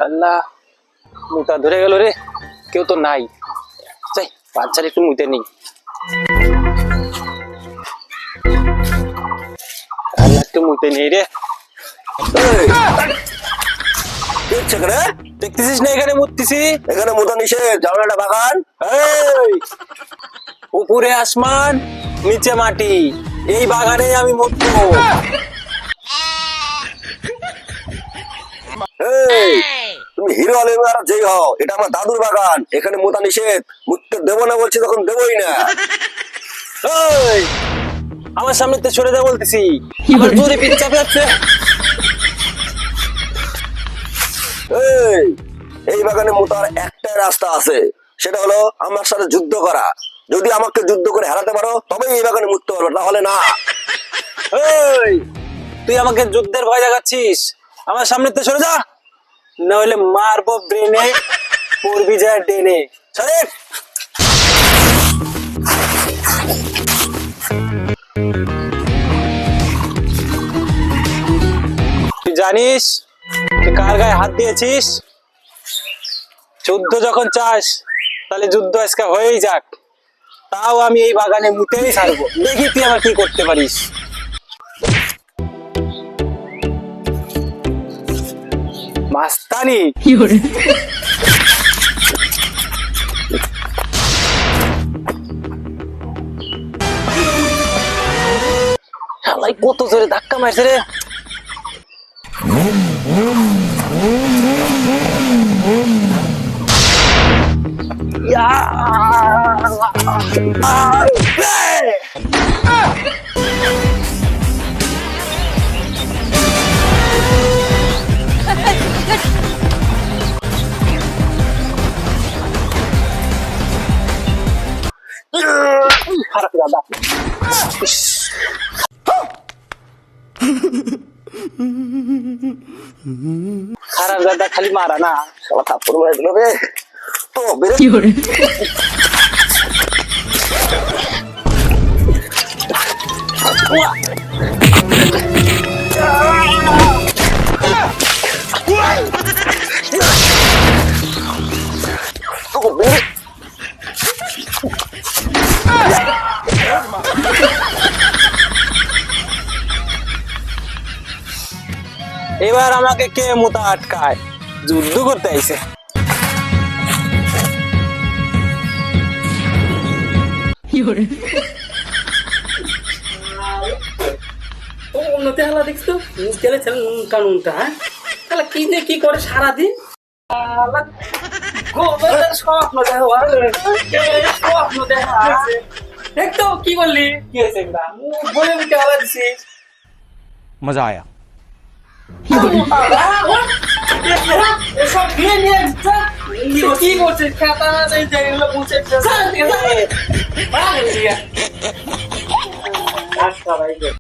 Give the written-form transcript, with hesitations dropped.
আল্লাহ, মুতা ধরে গেল রে, কেউ তো নাই। যাই বাচ্চার একটু মুতে নেই। আল্লাহ, একটু মুতে নেই রে। দেখতেছিস না এখানে মুততেছি? এখানে মুতা নিষেধ, যাও না বাগান। উপরে আসমান, নিচে মাটি, এই বাগানে আমি মুতবো। তুমি হিরো আলম আর যেই হও, এটা আমার দাদুর বাগান, এখানে মুতা নিষেধ। মুততে দেবো না বলছি তখন দেবই না। আমার সামনে তো সরে যা বলতেছি, আমার জোরে পিঠ চাপে যাচ্ছে। এই বাগানে মুতার একটাই রাস্তা আছে, সেটা হলো আমার সাথে যুদ্ধ করা। যদি আমাকে যুদ্ধ করে হারাতে পারো তবেই এই বাগানে মুততে পারবে, তাহলে না। তুই আমাকে যুদ্ধের ভয় দেখাচ্ছিস? আমার সামনে তো সরে যা, নইলে মারবো ব্রেনে, পড়বি যায় ডেনে। সরে। তুই জানিস তুই কার গায়ে হাত দিয়েছিস? যুদ্ধ যখন চাস তাহলে যুদ্ধ আজকে হয়েই যাক, তাও আমি এই বাগানে মুতেই ছাড়বো। দেখি তুই আমার কি করতে পারিস। মাস্তানি কত জোরে ধাক্কা মারছে রে। খারাপ দাদা, খারাপ দাদা খালি মারা না, সবাই থাপ্পড় মারা দিল রে। তো বেরে এবার আমাকে কে মুতা আটকায়? যুদ্ধ করতে আইছে। উন্নতি হালা দেখছো গেলে কানুনটা, হ্যাঁ তাহলে কি নিয়ে কি করে সারাদিন? স্বপ্ন দেখা দেখতো কি বললি, কি হয়েছে বলে উঠে হালা দিছিস। मजा आया। কি করছিস? খাতা